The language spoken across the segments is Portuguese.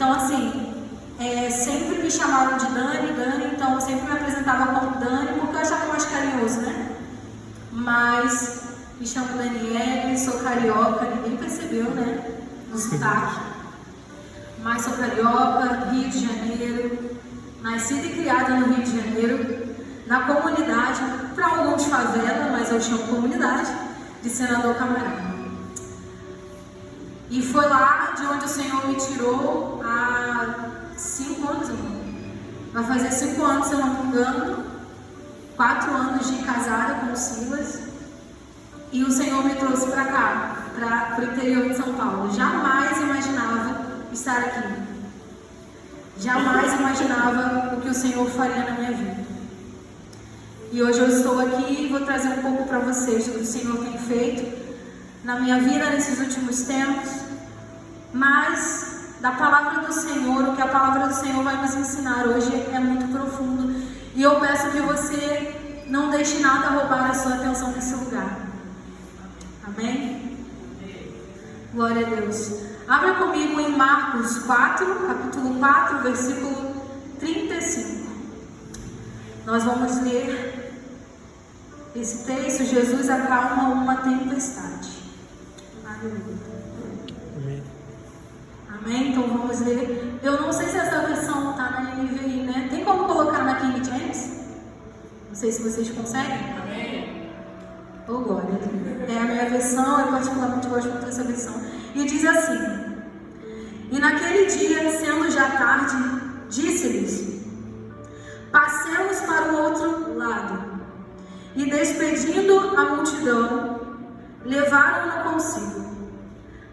Então, assim, sempre me chamaram de Dani, então eu sempre me apresentava como Dani, porque eu achava mais carinhoso, né? Mas me chamo Daniele, sou carioca, ninguém percebeu, né? No sotaque. Mas sou carioca, Rio de Janeiro, nascida e criada no Rio de Janeiro, na comunidade, para alguns favela, mas eu chamo comunidade, de Senador Camarão. E foi lá de onde o Senhor me tirou há 5 anos, irmão. Vai fazer 5 anos, se eu não me engano, 4 anos de casada com o Silas. E o Senhor me trouxe para cá, para o interior de São Paulo. Jamais imaginava estar aqui. Jamais imaginava o que o Senhor faria na minha vida. E hoje eu estou aqui e vou trazer um pouco para vocês do que o Senhor tem feito na minha vida nesses últimos tempos, mas da palavra do Senhor, o que a palavra do Senhor vai nos ensinar hoje é muito profundo. E eu peço que você não deixe nada roubar a sua atenção nesse lugar. Amém? Glória a Deus. Abra comigo em Marcos 4, capítulo 4, versículo 35. Nós vamos ler esse texto. Jesus acalma uma tempestade. Aleluia. Amém. Amém? Então vamos ler. Eu não sei se essa versão está na NVI, né? Tem como colocar na King James? Não sei se vocês conseguem. Amém. Oh, glória. É a minha versão, eu particularmente gosto muito dessa versão. E diz assim: E naquele dia, sendo já tarde, disse-lhes: Passemos para o outro lado. E despedindo a multidão, levaram-no consigo,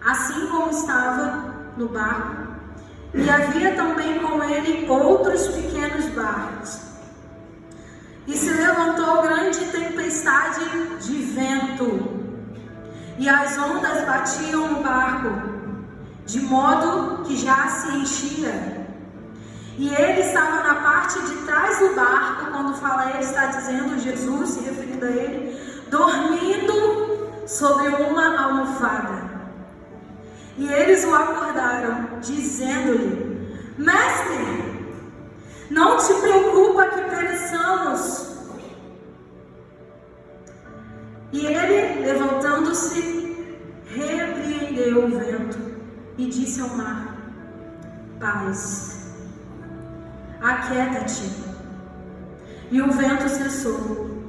assim como estava no barco. E havia também com ele outros pequenos barcos. E se levantou grande tempestade de vento, e as ondas batiam no barco, de modo que já se enchia. E ele estava na parte de trás do barco, quando fala ele, está dizendo Jesus, se referindo a ele, dormindo sobre uma almofada. E eles o acordaram, dizendo-lhe: Mestre, não te preocupa que pereçamos. E ele, levantando-se, repreendeu o vento e disse ao mar: Paz, aquieta-te. E o vento cessou,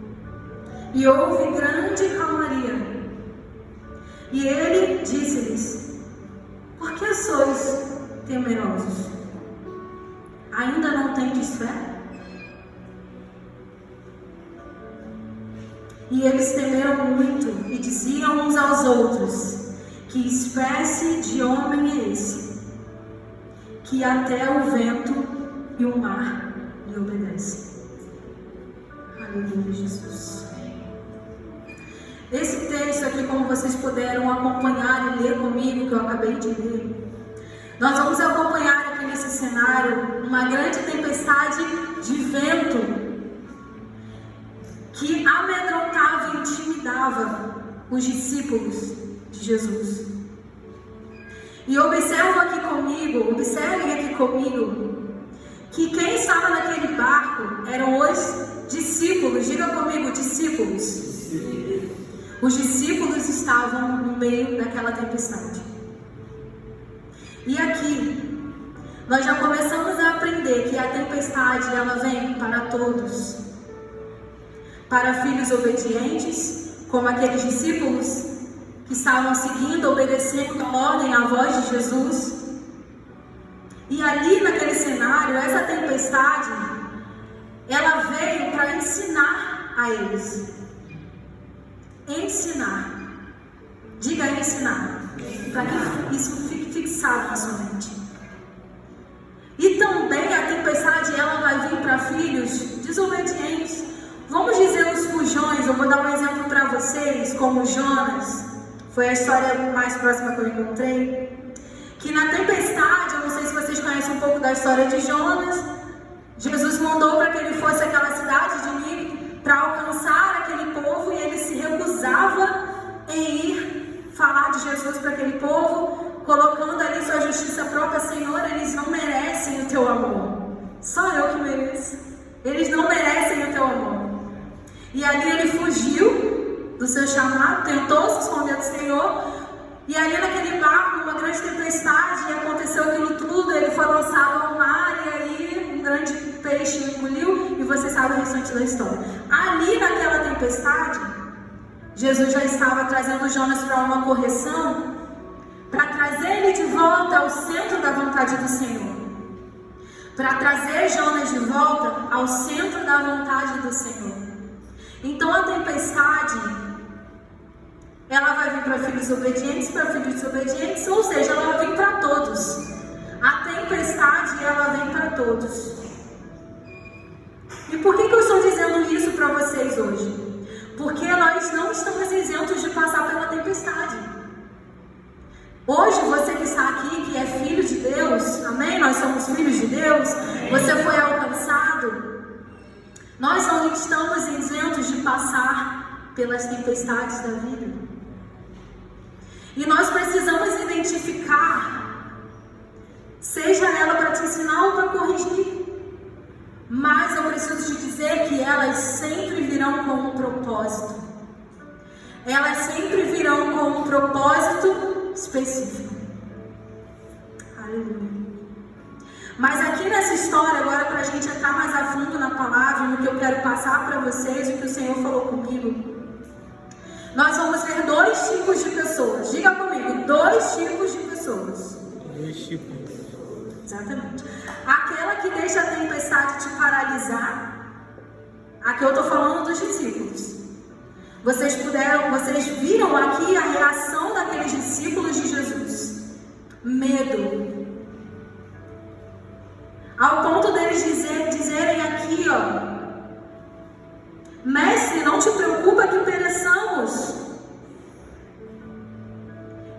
e houve grande calmaria. E ele disse-lhes: Por que sois temerosos? Ainda não tendes fé? E eles temeram muito e diziam uns aos outros: Que espécie de homem é esse, que até o vento e o mar lhe obedecem? Aleluia, Jesus. Esse texto aqui, como vocês puderam acompanhar e ler comigo, que eu acabei de ler, nós vamos acompanhar aqui nesse cenário uma grande tempestade de vento que amedrontava e intimidava os discípulos de Jesus. E observem aqui comigo, que quem estava naquele barco eram os discípulos. Diga comigo, discípulos. Os discípulos estavam no meio daquela tempestade. E aqui, nós já começamos a aprender que a tempestade, ela vem para todos. Para filhos obedientes, como aqueles discípulos que estavam seguindo, obedecendo a ordem, a voz de Jesus. E ali naquele cenário, essa tempestade, ela veio para ensinar a eles. Ensinar. Diga ensinar. Para que isso fique fixado na sua mente. E também a tempestade, ela vai vir para filhos desobedientes. Vamos dizer os fujões. Eu vou dar um exemplo para vocês, como Jonas. Foi a história mais próxima que eu encontrei. Que na tempestade, eu não sei se vocês conhecem um pouco da história de Jonas. Jesus mandou para que ele fosse àquela cidade de Nínive para alcançar aquele povo, e ele se recusava em ir falar de Jesus para aquele povo, colocando ali sua justiça própria. Senhor, eles não teu amor. Só eu que mereço. Eles não merecem o teu amor. E ali ele fugiu do seu chamado, tentou se esconder do Senhor. E ali naquele barco, uma grande tempestade, aconteceu aquilo tudo. Ele foi lançado ao mar e aí um grande peixe o engoliu. E você sabe o restante da história. Ali naquela tempestade, Jesus já estava trazendo Jonas para uma correção, para trazer ele de volta ao centro da vontade do Senhor. Para trazer Jonas de volta ao centro da vontade do Senhor. Então a tempestade, ela vai vir para filhos obedientes, para filhos desobedientes, ou seja, ela vai vir para todos. A tempestade, ela vem para todos. E por que eu estou dizendo isso para vocês hoje? Porque nós não estamos isentos de passar pela tempestade. Hoje, você que está aqui, que é filho de Deus, amém? Nós somos filhos de Deus, você foi alcançado. Nós não estamos isentos de passar pelas tempestades da vida. E nós precisamos identificar, seja ela para te ensinar ou para corrigir. Mas eu preciso te dizer que elas sempre virão com um propósito. Elas sempre virão com um propósito específico. Aleluia. Mas aqui nessa história, agora para a gente entrar mais a fundo na palavra, no que eu quero passar para vocês, o que o Senhor falou comigo, nós vamos ver dois tipos de pessoas. Diga comigo, dois tipos de pessoas. Dois tipos. Exatamente. Aquela que deixa a tempestade te paralisar. Aqui eu estou falando dos discípulos. Vocês viram aqui a reação daqueles discípulos de Jesus. Medo. Ao ponto deles dizerem aqui, ó: Mestre, não te preocupa que pereçamos.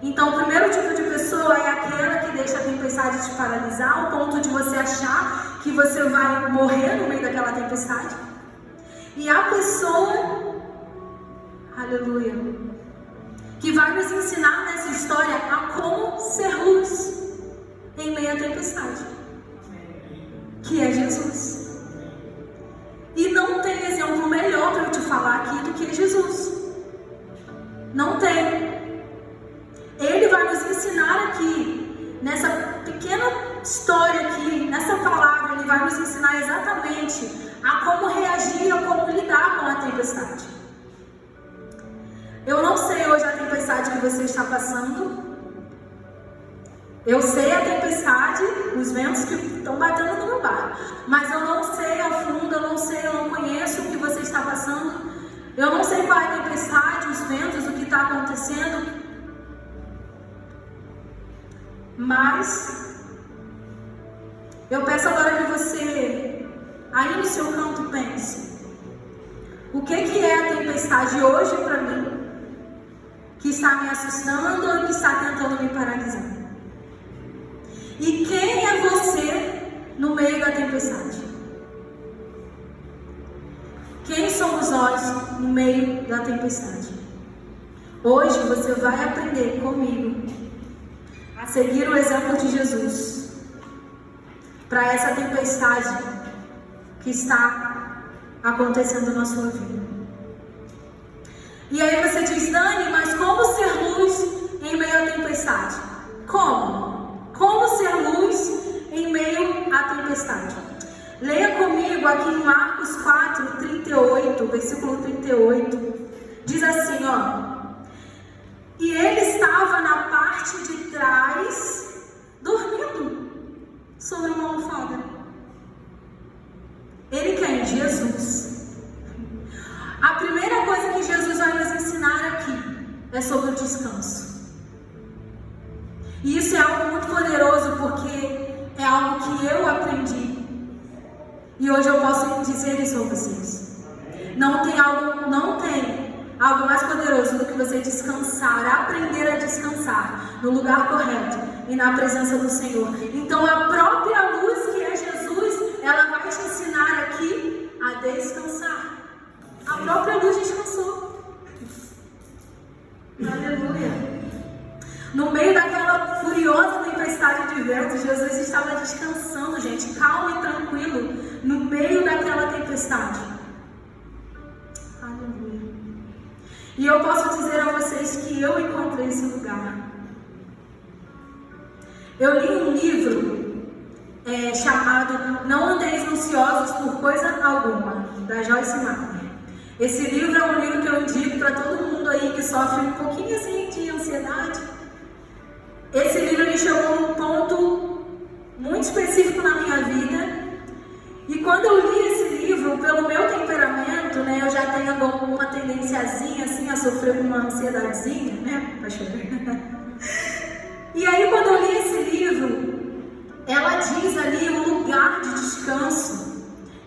Então, o primeiro tipo de pessoa é aquela que deixa a tempestade te paralisar, ao ponto de você achar que você vai morrer no meio daquela tempestade. E a pessoa, aleluia, que vai nos ensinar nessa história a como ser luz em meio à tempestade, que é Jesus. E não tem exemplo melhor para eu te falar aqui do que Jesus. Não tem. Ele vai nos ensinar aqui, nessa pequena história aqui, nessa palavra, ele vai nos ensinar exatamente a como reagir, a como lidar com a tempestade. Eu não sei hoje a tempestade que você está passando. Eu sei a tempestade, os ventos que estão batendo no meu barco, mas eu não sei ao fundo, eu não conheço o que você está passando. Eu não sei qual é a tempestade, os ventos, o que está acontecendo. Mas eu peço agora que você, aí no seu canto, pense: o que é a tempestade hoje para mim, que está me assustando ou que está tentando me paralisar? E quem é você no meio da tempestade? Quem somos nós no meio da tempestade? Hoje você vai aprender comigo a seguir o exemplo de Jesus para essa tempestade que está acontecendo na sua vida. E aí você diz: Dani, mas como ser luz em meio à tempestade? Como ser luz em meio à tempestade? Leia comigo aqui em Marcos 4, 38, versículo 38. Diz assim, ó: E ele estava na parte de trás, dormindo sobre uma almofada. Ele quem? Jesus. A primeira coisa que Jesus vai nos ensinar aqui é sobre o descanso. E isso é algo muito poderoso, porque é algo que eu aprendi. E hoje eu posso dizer isso a vocês. Não tem algo mais poderoso do que você descansar, aprender a descansar no lugar correto e na presença do Senhor. Então a própria luz que é Jesus, ela vai te ensinar aqui a descansar. A própria luz descansou. Aleluia. No meio daquela furiosa tempestade de vento, Jesus estava descansando, gente. tempestade? Aleluia. E eu posso dizer a vocês que eu encontrei esse lugar. Eu li um livro chamado Não Andeis Ansiosos por Coisa Alguma, da Joyce Meyer. Esse livro é um livro que eu indico para todo mundo aí que sofre um pouquinho assim de ansiedade. Esse livro me chegou num ponto muito específico na minha vida. E quando eu li esse livro, pelo meu temperamento, né, eu já tenho uma tendênciazinha assim a sofrer com uma ansiedadezinha, né, pastor? E aí quando eu li esse livro, ela diz ali um lugar de descanso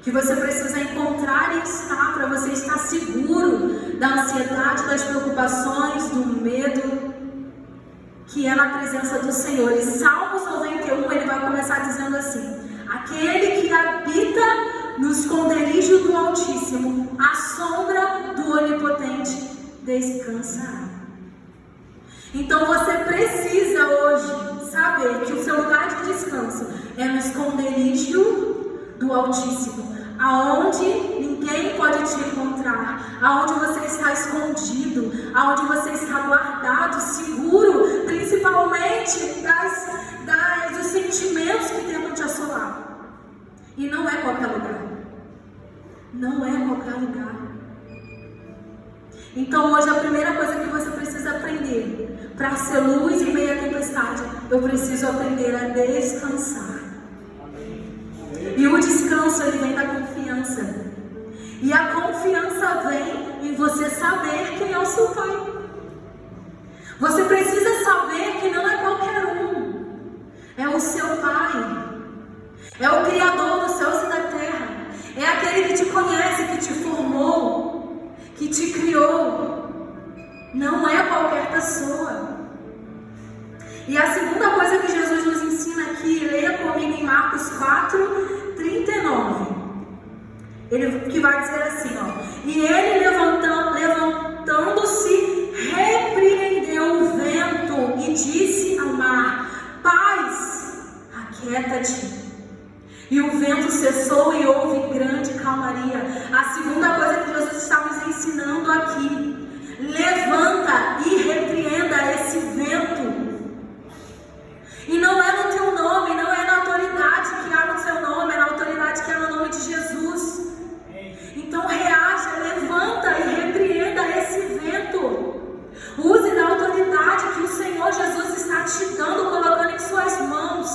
que você precisa encontrar e estar para você estar seguro da ansiedade, das preocupações, do medo, que é na presença do Senhor. E Salmos 91, ele vai começar dizendo assim: aquele que habita no esconderijo do Altíssimo, à sombra do Onipotente descansará. Então você precisa hoje saber que o seu lugar de descanso é no esconderijo do Altíssimo, aonde ninguém pode te encontrar, aonde você está escondido, aonde você está guardado, seguro, principalmente dos sentimentos que tentam te assolar. E não é qualquer lugar. Não é qualquer lugar. Então hoje a primeira coisa que você precisa aprender, para ser luz em meio à tempestade, eu preciso aprender a descansar. E o descanso, ele vem da confiança. E a confiança vem em você saber quem é o seu Pai. Você precisa saber que não é qualquer um. É o seu Pai. É o Criador dos céus e da terra. É aquele que te conhece, que te formou, que te criou. Não é qualquer pessoa. E a segunda coisa que Jesus nos ensina aqui, leia comigo em Marcos 4:39. Ele que vai dizer assim, ó: e ele levantando-se, repreendeu o vento e disse ao mar: paz, aquieta-te. E o vento cessou e houve grande calmaria. A segunda coisa que Jesus está nos ensinando aqui: levanta e repreenda esse vento. E não é no teu nome, não é na autoridade que há no seu nome, é na autoridade que há no nome de Jesus. Então reaja, levanta e repreenda esse vento. Use da autoridade que o Senhor Jesus está te dando, colocando em suas mãos.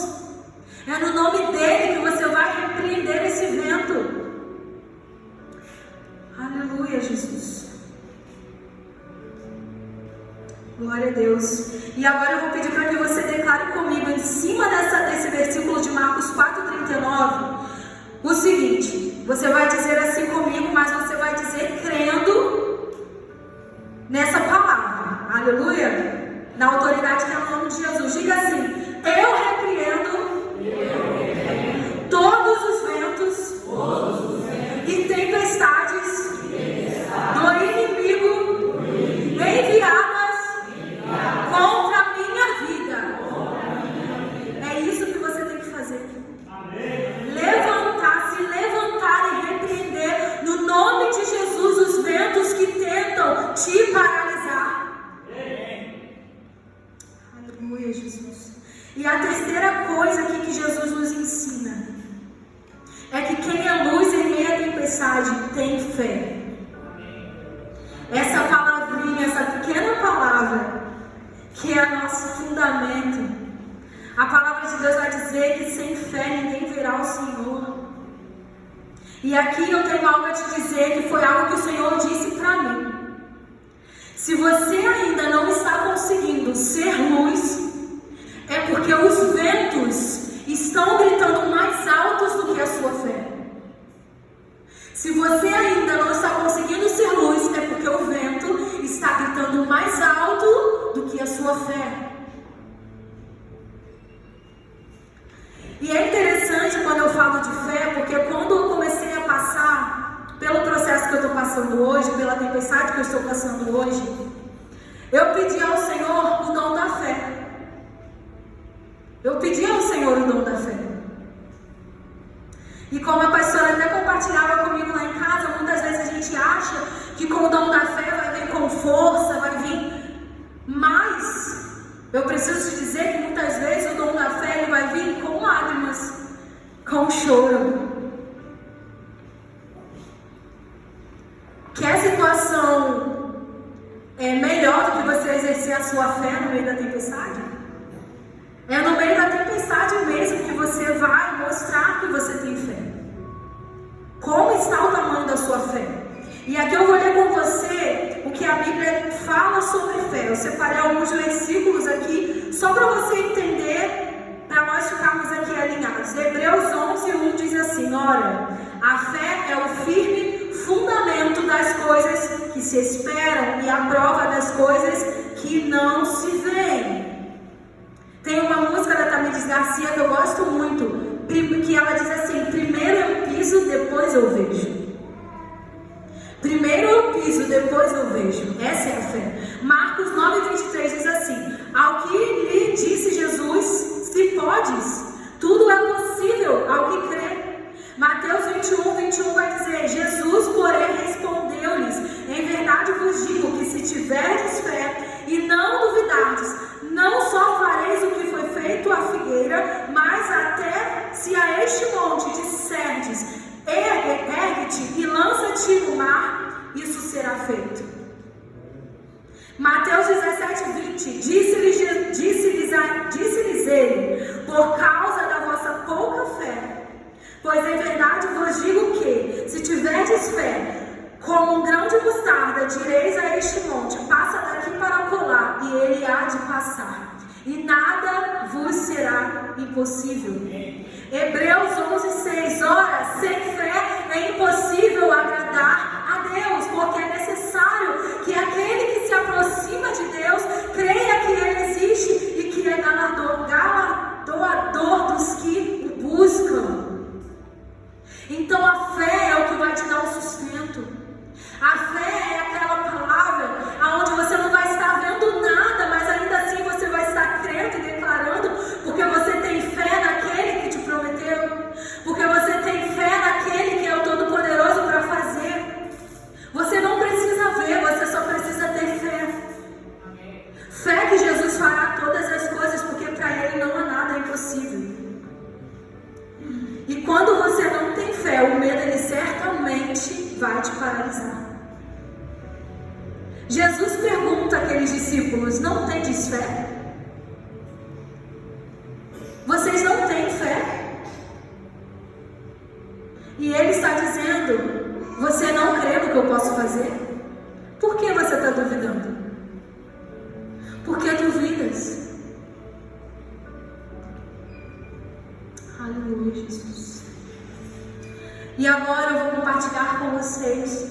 É no nome dele que você vai repreender esse vento. Aleluia, Jesus. Glória a Deus. E agora eu vou pedir para que você declare comigo, em cima desse versículo de Marcos 4:39, o seguinte. Você vai dizer assim comigo, mas você vai dizer crendo nessa palavra. Aleluia. Na autoridade que é no nome de Jesus. Diga assim: eu repreendo todos os ventos e tempestades do inimigo enviadas contra a minha vida. É isso que você tem que fazer. Se levantar e repreender no nome de Jesus os ventos que tentam te paralisar. Aleluia, Jesus. E a terceira coisa aqui que Jesus nos ensina é que quem é luz em meio à tempestade tem fé. Essa palavrinha, essa pequena palavra, que é nosso fundamento. A palavra de Deus vai dizer que sem fé ninguém verá o Senhor. E aqui eu tenho algo a te dizer, que foi algo que o Senhor disse para mim. Se você ainda não está conseguindo ser luz, é porque os ventos estão gritando mais altos do que a sua fé. Se você ainda não está conseguindo ser luz, é porque o vento está gritando mais alto do que a sua fé. E é interessante quando eu falo de fé, porque quando eu comecei a passar pelo processo que eu estou passando hoje, pela tempestade que eu estou passando hoje, eu pedi ao Senhor o dom da fé. Eu pedi ao Senhor o dom da fé. E como a pastora até compartilhava comigo lá em com o dom da fé, vai vir com força, vai vir. Mas eu preciso te dizer que muitas vezes o dom da fé ele vai vir com lágrimas, com choro. Quer situação melhor do que você exercer a sua fé no meio da tempestade? É no meio da tempestade mesmo que você vai mostrar que você tem fé. Como está o tamanho da sua fé? E aqui eu vou ler com você o que a Bíblia fala sobre fé. Eu separei alguns versículos aqui só para você entender, para nós ficarmos aqui alinhados. Hebreus 11:1 diz assim: ora, a fé é o firme fundamento das coisas que se esperam e a prova das coisas que não se veem. Tem uma música da Tamires Garcia que eu gosto muito, que ela diz assim: primeiro eu piso, depois eu vejo. Primeiro eu piso, depois eu vejo. Essa é a fé. Marcos 9:23 diz assim: ao que lhe disse Jesus, se podes, tudo é possível ao que crê. Mateus 21:21 vai dizer: Jesus, porém, respondeu-lhes: em verdade vos digo que se tiverdes fé e não duvidardes, não só fareis o que foi feito à figueira, mas até se a este monte disserdes: ergue-te e lança-te no mar, isso será feito. Mateus 17:20 disse-lhes ele: por causa da vossa pouca fé. Pois em verdade vos digo que, se tiverdes fé, como um grão de mostarda, direis a este monte: passa daqui para acolá, e ele há de passar, e nada vos será impossível. Hebreus 11:6 ora, sem fé é impossível agradar a Deus, porque é necessário que aquele que se aproxima de Deus creia que Ele existe e que é galardoador dos que o buscam. Então a fé é o que vai te dar o sustento. A fé é aquela palavra onde você não vai estar vendo nada, mas ainda assim você vai estar crendo e declarando, porque você tem fé naquele que te prometeu, porque você tem fé naquele que é o Todo-Poderoso para fazer. Você não precisa ver, você só precisa ter fé. Fé que Jesus fará todas as coisas, porque para Ele não há nada impossível. E quando você não tem fé, o medo ele certamente vai te paralisar. Jesus pergunta àqueles discípulos: não tendes fé? Vocês não têm fé? E ele está dizendo: você não crê no que eu posso fazer? Por que você está duvidando? Por que duvidas? Aleluia, Jesus. E agora eu vou compartilhar com vocês.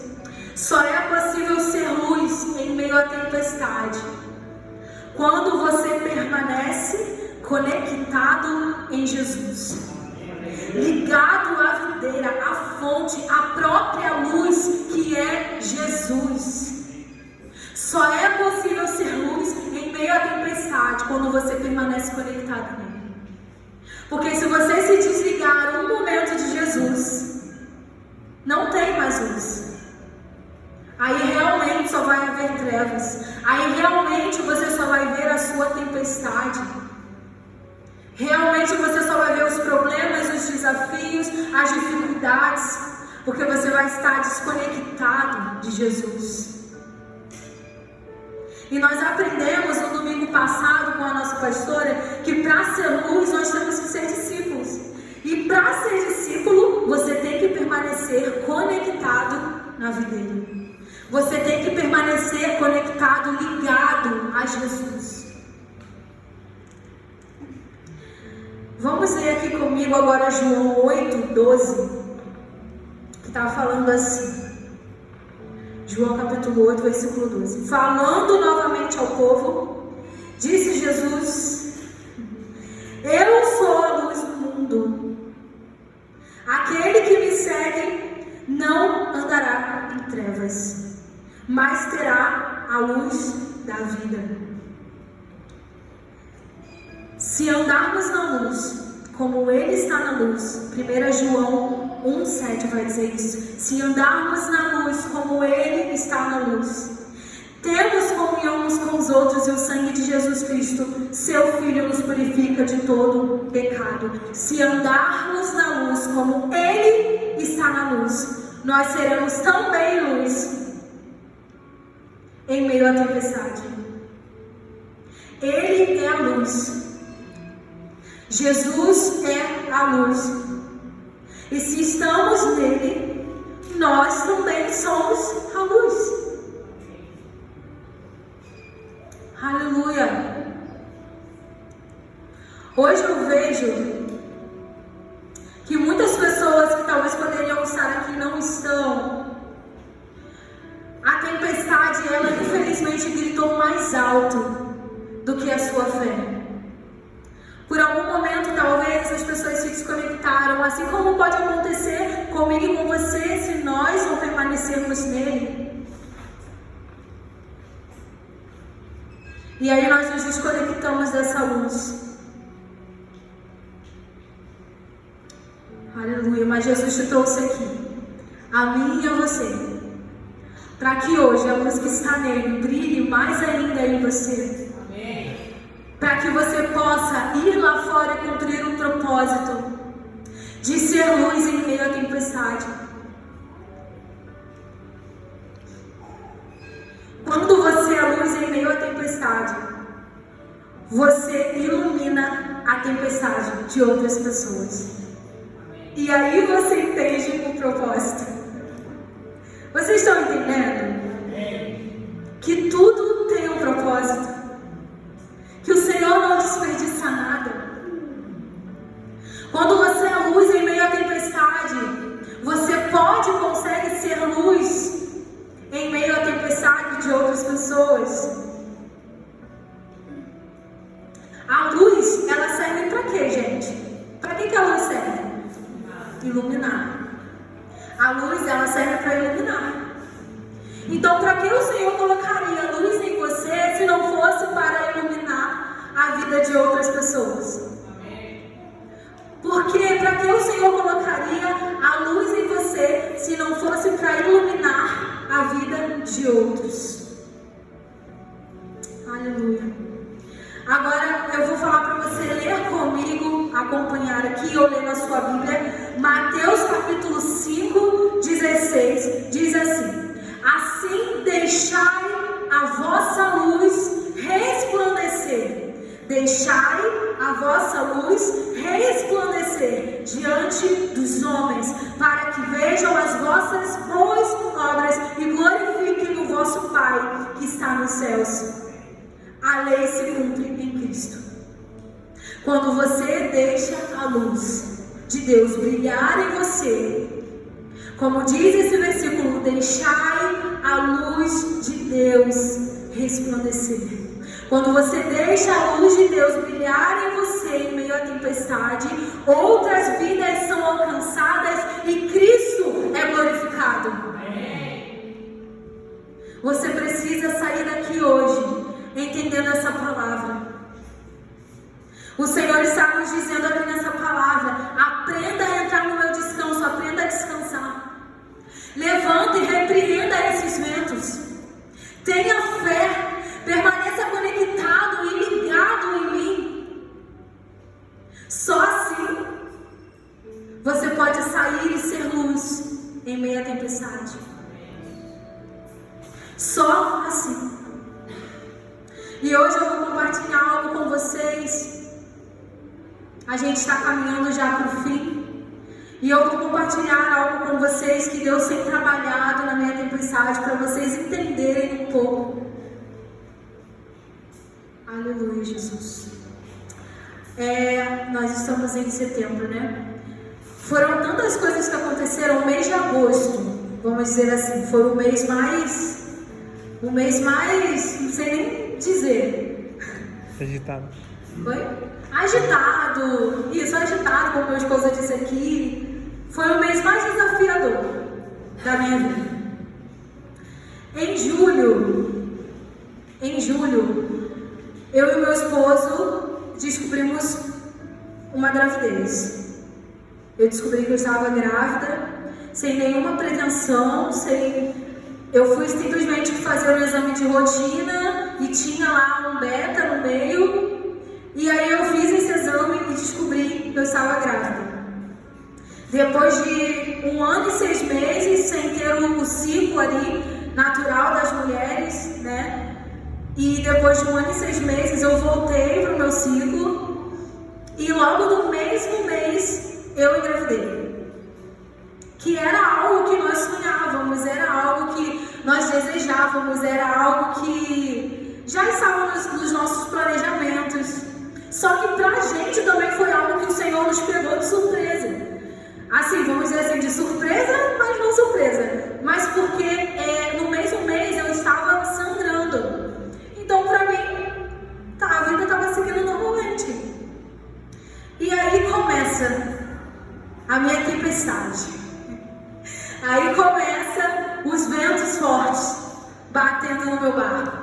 Só é possível ser luz em meio à tempestade quando você permanece conectado em Jesus, ligado à videira, à fonte, à própria luz que é Jesus. Só é possível ser luz em meio à tempestade quando você permanece conectado nele. Porque se você se desligar um momento de Jesus, não tem mais luz. Aí realmente só vai haver trevas. Aí realmente você só vai ver a sua tempestade. Realmente você só vai ver os problemas, os desafios, as dificuldades, porque você vai estar desconectado de Jesus. E nós aprendemos no domingo passado com a nossa pastora que para ser luz nós temos que ser discípulos. E para ser discípulo, você tem que permanecer conectado na videira. Você tem que permanecer conectado, ligado a Jesus. Vamos ler aqui comigo agora João 8:12, que está falando assim. João capítulo 8, versículo 12. Falando novamente ao povo, disse Jesus: eu sou a luz do mundo. Aquele que me segue não andará em trevas, mas terá a luz da vida. Se andarmos na luz, como Ele está na luz. 1 João 1,7 vai dizer isso. Se andarmos na luz como Ele está na luz, temos comunhão uns com os outros, e o sangue de Jesus Cristo, seu Filho, nos purifica de todo pecado. Se andarmos na luz como Ele está na luz, nós seremos também luz em meio à tempestade. Ele é a luz. Jesus é a luz. E se estamos nele, nós também somos a luz. Aleluia. Hoje eu vejo que muitas pessoas que talvez poderiam estar aqui não estão. A tempestade, ela infelizmente gritou mais alto do que a sua fé. Por algum momento, talvez, essas pessoas se desconectaram, assim como pode acontecer comigo e com você, se nós não permanecermos nele. E aí nós nos desconectamos dessa luz. Aleluia. Mas Jesus te trouxe aqui, a mim e a você, para que hoje a luz que está nele brilhe mais ainda em você. Para que você possa ir lá fora e cumprir um propósito de ser luz em meio à tempestade. Quando você é luz em meio à tempestade, você ilumina a tempestade de outras pessoas. E aí você entende o propósito. Vocês estão entendendo? Que tudo tem um propósito. Que o Senhor não desperdiça nada. Quando você é luz em meio à tempestade, você consegue ser luz em meio à tempestade de outras pessoas. A luz, ela serve para quê, gente? Para que a luz serve? Iluminar. A luz, ela serve para iluminar. Então, para que o Senhor colocaria luz em você se não fosse para iluminar a vida de outras pessoas? Porque para que o Senhor colocaria a luz em você se não fosse para iluminar a vida de outros? Aleluia. Agora eu vou falar para você ler comigo, acompanhar aqui ou ler na sua Bíblia, Mateus capítulo 5, 16, diz assim: assim deixai a vossa luz resplandecer. Deixai a vossa luz resplandecer diante dos homens, para que vejam as vossas boas obras e glorifiquem o vosso Pai que está nos céus. A lei se cumpre em Cristo. Quando você deixa a luz de Deus brilhar em você, como diz esse versículo, deixai a luz de Deus resplandecer. Quando você deixa a luz de Deus brilhar em você em meio à tempestade, outras vidas são alcançadas e Cristo é glorificado. Você precisa sair daqui hoje entendendo essa palavra. O Senhor está nos dizendo aqui nessa palavra: aprenda a entrar no meu descanso, aprenda a descansar. Levanta e repreenda esses ventos. Tenha fé, permaneça conectado e ligado em mim. Só assim você pode sair e ser luz em meio à tempestade. Só assim. E hoje eu vou compartilhar algo com vocês. A gente está caminhando já para o fim. E eu vou compartilhar algo com vocês que Deus tem trabalhado na minha tempestade, para vocês entenderem um pouco. Aleluia, Jesus. Nós estamos em setembro, né? Foram tantas coisas que aconteceram. O mês de agosto, vamos dizer assim, foi o mês mais, não sei nem dizer. Agitado. Foi? Agitado. Isso, agitado, como meu esposo disse aqui. Foi o mês mais desafiador da minha vida. Em julho, eu e meu esposo descobrimos uma gravidez. Eu descobri que eu estava grávida, sem nenhuma pretensão, eu fui simplesmente fazer um exame de rotina e tinha lá um beta no meio. E aí eu fiz esse exame e descobri que eu estava grávida. Depois de 1 ano e 6 meses, sem ter o ciclo ali natural das mulheres, né? E depois de 1 ano e 6 meses eu voltei para o meu ciclo. E logo no mesmo mês eu engravidei. Que era algo que nós sonhávamos, era algo que nós desejávamos, era algo que já estava nos nossos planejamentos. Só que pra gente também foi algo que o Senhor nos pegou de surpresa. Assim, vamos dizer assim, de surpresa, mas não surpresa. Mas porque no mesmo mês eu estava sangrando. Então pra mim, a vida estava seguindo normalmente. E aí começa a minha tempestade. Aí começa os ventos fortes batendo no meu barco.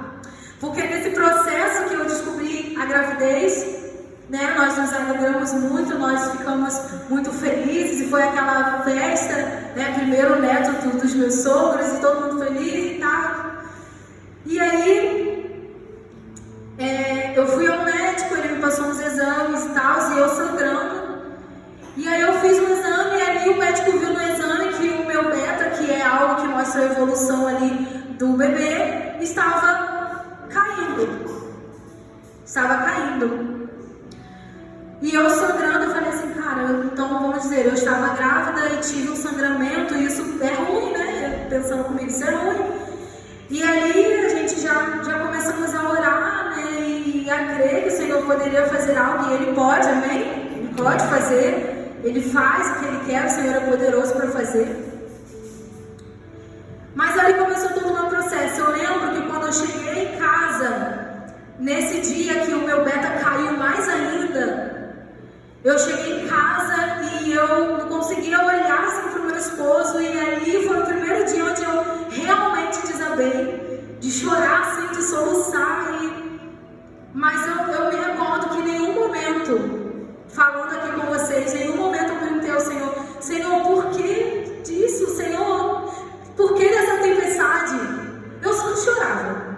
Porque nesse processo que eu descobri a gravidez, né, nós nos alegramos muito, nós ficamos muito felizes e foi aquela festa, né, primeiro neto dos meus sogros e todo mundo feliz e tal. E aí eu fui ao médico, ele me passou uns exames e tal, e eu sangrando. E aí eu fiz um exame e ali o médico viu no exame que o meu beta, que é algo que mostra a evolução ali do bebê, estava caindo. Estava caindo. E eu sangrando, eu falei assim, cara, então vamos dizer, eu estava grávida e tive um sangramento, e isso é ruim, né? Pensando comigo, isso é ruim. E aí a gente já começamos a orar, né? E a crer que o Senhor poderia fazer algo, e Ele pode, amém? Ele pode fazer. Ele faz o que Ele quer, o Senhor é poderoso para fazer. Mas aí começou todo o meu processo. Eu lembro que quando eu cheguei em casa, nesse dia que o meu beta caiu mais ainda, eu cheguei em casa e eu não conseguia olhar assim para o meu esposo, e ali foi o primeiro dia onde eu realmente desabei, de chorar assim, de soluçar. Mas eu me recordo que em nenhum momento, falando aqui com vocês, em nenhum momento eu perguntei ao Senhor, Senhor, por que disso? Senhor, por que dessa tempestade? Eu só chorava.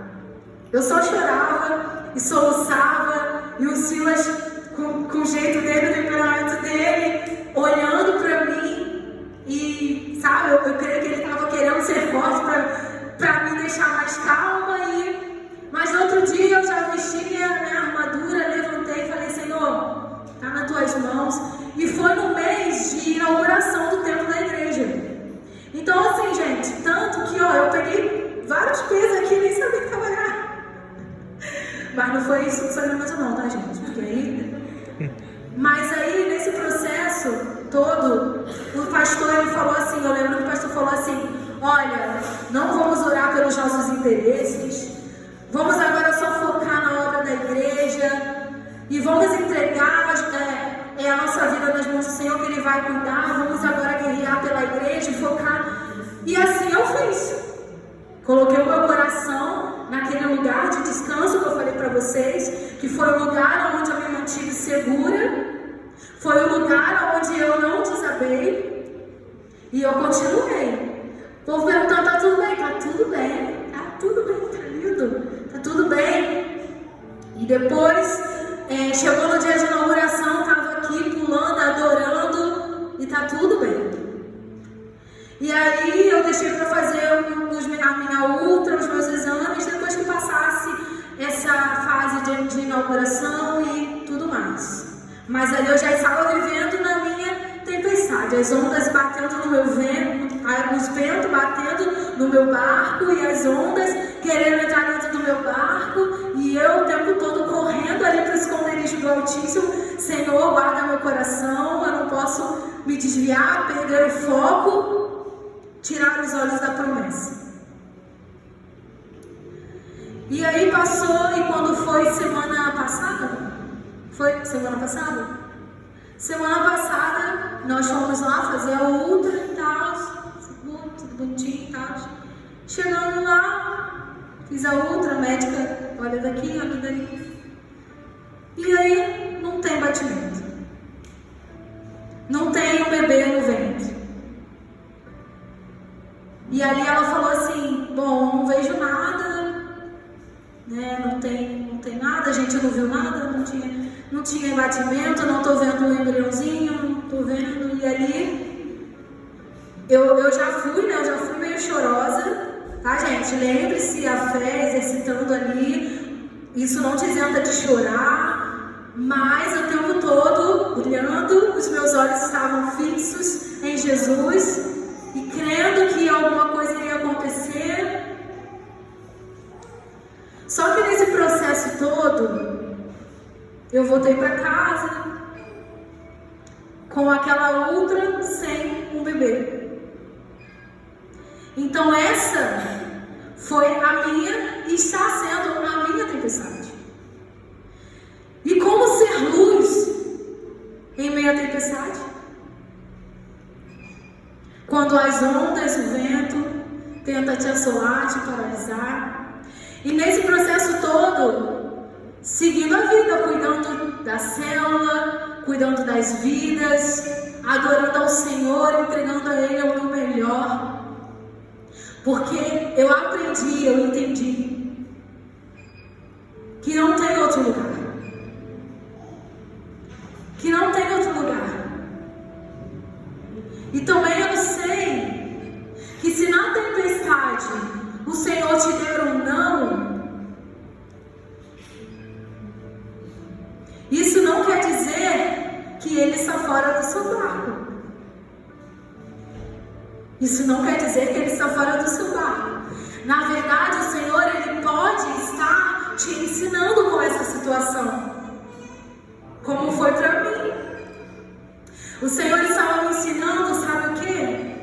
Eu só chorava e soluçava, e o Silas, com o jeito dele, o temperamento dele, olhando para mim, e sabe, eu creio que ele estava querendo ser forte para me deixar mais calma. Mas no outro dia eu já vesti minha armadura, levantei e falei, Senhor, está nas tuas mãos. E foi no mês de inauguração do templo da igreja. Então assim, gente, tanto que eu peguei vários pesos aqui e nem sabia que estava grávida. Mas não foi isso que sangramento não, tá, gente? Porque aí... Mas aí, nesse processo todo, o pastor, ele falou assim, eu lembro que o pastor falou assim, olha, não vamos orar pelos nossos interesses, vamos agora só focar na obra da igreja, e vamos entregar a nossa vida nas mãos do Senhor, que Ele vai cuidar, vamos agora guerrear pela igreja, focar. E assim eu fiz. Coloquei o meu coração naquele lugar de descanso que eu falei para vocês, que foi o lugar onde eu me mantive segura, foi o lugar onde eu não desabei, e eu continuei. O povo perguntando, tá tudo bem? Tá tudo bem, tá tudo bem, tá lindo, tá tudo bem. E depois, chegou no dia de inauguração, tava aqui pulando, adorando, e tá tudo bem. E aí eu deixei para fazer a minha ultra, os meus exames, depois que passasse essa fase de inauguração e tudo mais. Mas ali eu já estava vivendo na minha tempestade, as ondas batendo no meu vento, os ventos batendo no meu barco, e as ondas querendo entrar dentro do meu barco, e eu o tempo todo correndo ali para o esconderijo do Altíssimo. Senhor, guarda meu coração, eu não posso me desviar, perder o foco, tirar os olhos da promessa. E aí passou, e quando foi semana passada? Foi semana passada? Semana passada nós fomos lá fazer a ultra e tal, tudo bonitinho e tal. Chegando lá, fiz a ultra, a médica olha daqui, olha dali. E aí não tem batimento. E ali ela falou assim, bom, não vejo nada, né? Não tem nada, a gente não viu nada, não tinha batimento, não tô vendo um embriãozinho, não tô vendo. E ali eu já fui, né? Eu já fui meio chorosa, tá, gente? Lembre-se, a fé exercitando ali, isso não te isenta de chorar, mas o tempo todo olhando, os meus olhos estavam fixos em Jesus e crendo que alguma coisa iria acontecer. Só que nesse processo todo, eu voltei para casa com aquela outra sem um bebê. Então essa foi a minha e está sendo a minha tempestade. E como ser luz em meio à tempestade? Quando as ondas, o vento tenta te assolar, te paralisar. E nesse processo todo, seguindo a vida, cuidando da célula, cuidando das vidas, adorando ao Senhor, entregando a Ele o meu melhor. Porque eu aprendi, eu entendi que não tem outro lugar. Que não tem outro lugar. E também eu sei que se na tempestade o Senhor te der um não, isso não quer dizer que Ele está fora do seu barco. Isso não quer dizer que Ele está fora do seu barco. Na verdade, o Senhor, Ele pode estar te ensinando com essa situação. Como foi para mim. O Senhor estava me ensinando, sabe o quê?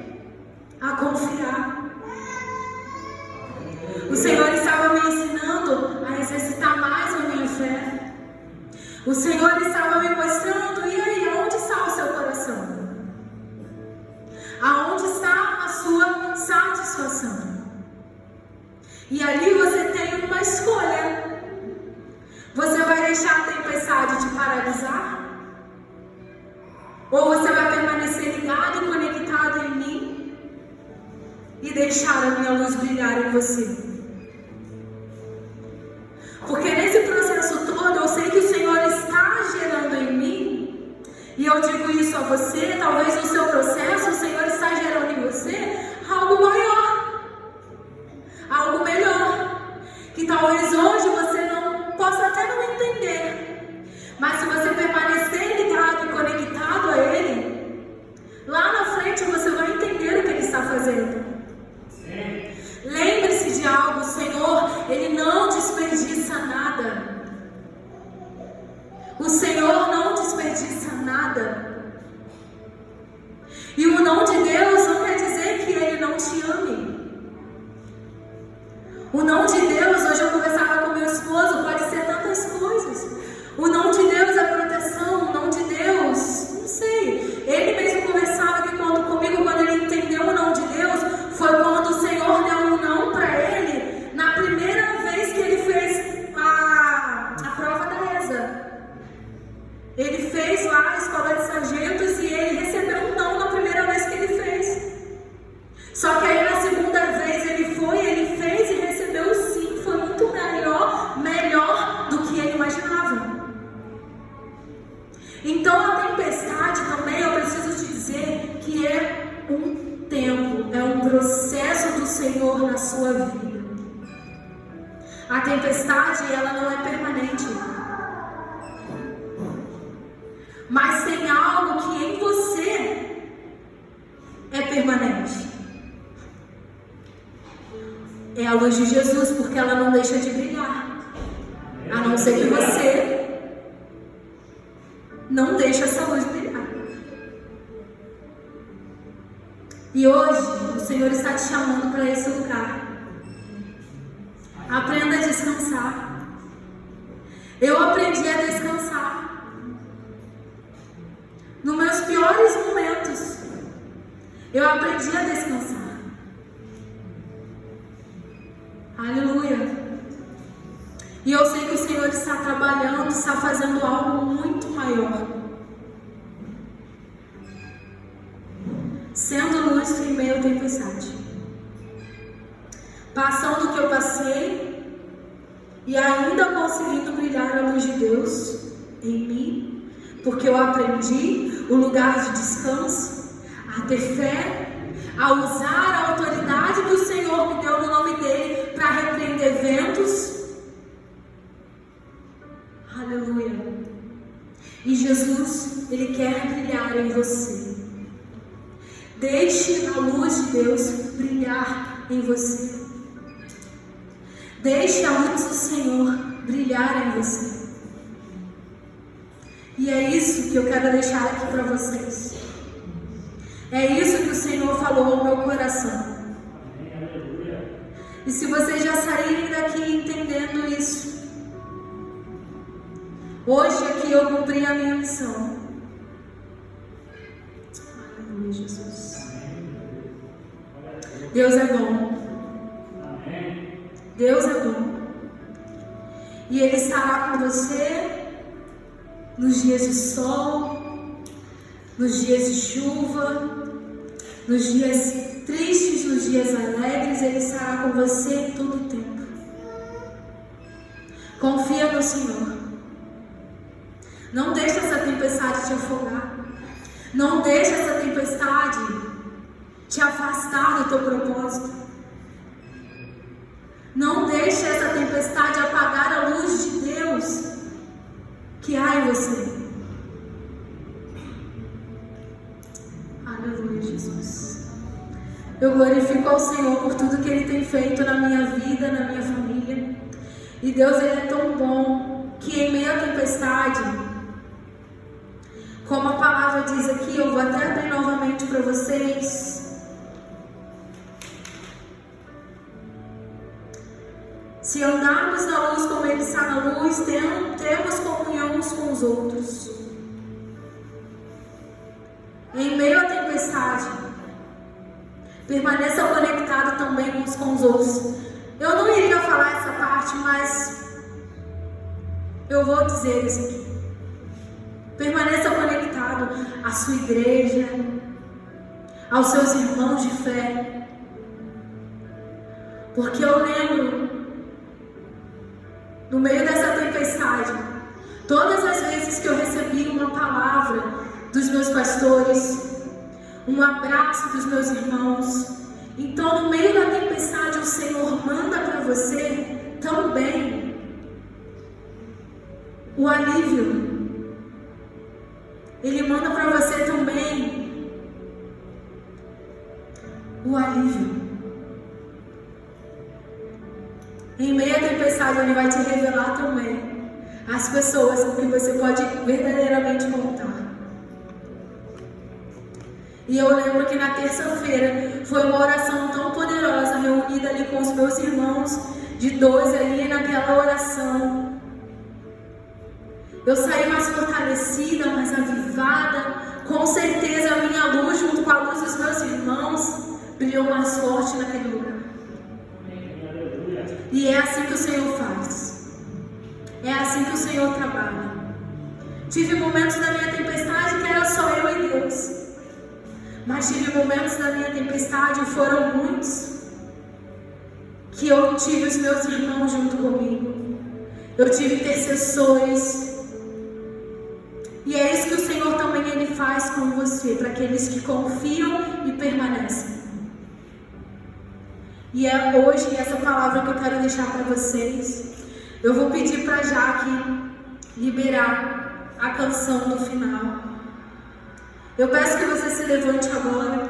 A confiar. O Senhor estava me ensinando a exercitar mais a minha fé. O Senhor estava me mostrando, e aí, aonde está o seu coração? Aonde está a sua satisfação? E ali você tem uma escolha. Você vai deixar a tempestade te paralisar? Ou você vai permanecer ligado e conectado em mim e deixar a minha luz brilhar em você? Porque nesse processo todo eu sei que o Senhor está gerando em mim, e eu digo isso a você, talvez no seu processo o Senhor está gerando em você algo maior, algo melhor, que talvez hoje você não possa até não entender, mas se você permanecer ligado e conectado a Ele, lá na frente você vai entender o que Ele está fazendo. Lembre-se de algo, o Senhor, Ele não desperdiça nada. O Senhor não desperdiça nada. E o não de Deus não quer dizer que Ele não te ame. O não de Deus, hoje eu conversava com meu esposo, pode ser tantas coisas. O não de Deus é proteção, o não de Deus, não sei. Ele mesmo conversava que comigo, quando ele entendeu o não de Deus, foi quando o Senhor deu um não para ele, na primeira vez que ele fez a prova da ESA. Ele fez lá a escola de sargentos e ele recebeu um não na primeira vez que ele fez. Só que aí na segunda vez ele fez e recebeu o sim. Foi muito melhor do que ele imaginava. Então a tempestade também, eu preciso te dizer que é um tempo, é um processo do Senhor na sua vida. A tempestade, ela não é permanente. Mas tem algo que em você é permanente. É a luz de Jesus, porque ela não deixa de brilhar. A não ser que você não deixe essa luz brilhar. E hoje o Senhor está te chamando para esse lugar. Aprenda a descansar. Eu aprendi a descansar. Nos meus piores momentos, eu aprendi a descansar. Aleluia. E eu sei que o Senhor está trabalhando, está fazendo algo muito maior. Sendo luz em meio à tempestade. passando o que eu passei e ainda conseguindo brilhar a luz de Deus em mim, porque eu aprendi o lugar de descanso, a ter fé, a usar a autoridade que o Senhor me deu no nome dele para repreender ventos. Aleluia. E Jesus, ele quer brilhar em você. Deixe a luz de Deus brilhar em você. Deixe a luz do Senhor brilhar em você. E é isso que eu quero deixar aqui para vocês. É isso que o Senhor falou ao meu coração. E se vocês já saírem daqui entendendo isso, hoje aqui eu cumpri a minha missão. Aleluia, Jesus. Deus é bom. Deus é bom. E Ele estará com você nos dias de sol, nos dias de chuva, nos dias tristes, nos dias alegres. Ele estará com você todo o tempo. Confia no Senhor. Não deixe essa tempestade te afogar. Não deixe essa tempestade te afastar do teu propósito. Não deixe essa tempestade apagar a luz de Deus que há em você. Aleluia, Jesus. Eu glorifico ao Senhor por tudo que Ele tem feito na minha vida, na minha família. E Deus, Ele é tão bom que em meio à tempestade, como a palavra diz aqui, eu vou até abrir novamente para vocês. Se andarmos na luz como Ele está na luz, temos comunhão uns com os outros. Em meio à tempestade, permaneça conectado também uns com os outros. Eu não iria falar essa parte, mas eu vou dizer isso aqui. Permaneça conectado à sua igreja, aos seus irmãos de fé. Porque eu lembro, no meio dessa tempestade, todas as vezes que eu recebi uma palavra dos meus pastores, um abraço dos meus irmãos, então no meio da tempestade o Senhor manda para você também o alívio. Ele manda para você também o alívio. Em meio à tempestade, Ele vai te revelar também as pessoas com que você pode verdadeiramente contar. E eu lembro que na terça-feira foi uma oração tão poderosa, reunida ali com os meus irmãos de 12 ali naquela oração. Eu saí mais fortalecida, mais avivada. Com certeza a minha luz, junto com a luz dos meus irmãos, brilhou mais forte naquele lugar. E é assim que o Senhor faz. É assim que o Senhor trabalha. Tive momentos da minha tempestade que era só eu e Deus. Mas tive momentos da minha tempestade, e foram muitos, que eu tive os meus irmãos junto comigo. Eu tive intercessores. E é isso que o Senhor também Ele faz com você, para aqueles que confiam e permanecem. E é hoje essa palavra que eu quero deixar para vocês. Eu vou pedir para a Jaque liberar a canção no final. Eu peço que você se levante agora.